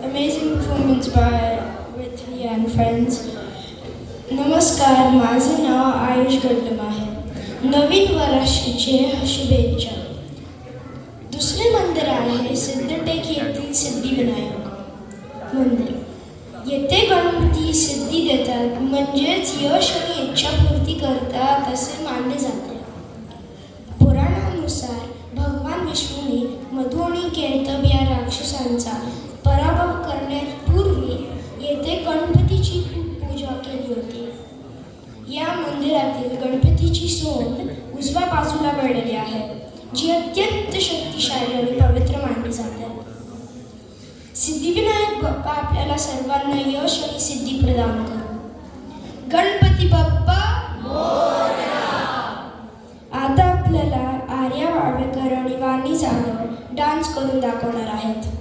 amazing performance by Rithi and friends. नमस्कार, माझे नाव आयुष गड्डम आहे. नवीन वर्षाचे शुभेच्छा. दुसरे मंदिर आहे सिद्धटेक येथील सिद्धिविनायक मंदिर. येथे गणपती सिद्धी देतात, म्हणजेच यश आणि इच्छापूर्ती करतात असे मानले जाते. पुराणानुसार भगवान विष्णूने मधु आणि केतब या राक्षसांचा पराभव करण्यापूर्वी येथे गणपतीची पूजा केली होती. या मंदिरातील गणपतीची सोंड उजव्या बाजूला घडलेली आहे, जी अत्यंत शक्तिशाली आणि पवित्र मानली जाते. सिद्धिविनायक बाप्पा आपल्याला सर्वांना यश आणि सिद्धी प्रदान करो. गणपती बाप्पा मोरया. आता आपल्याला आर्या वावेकर आणि वाणी जाधव डान्स करून दाखवणार आहेत.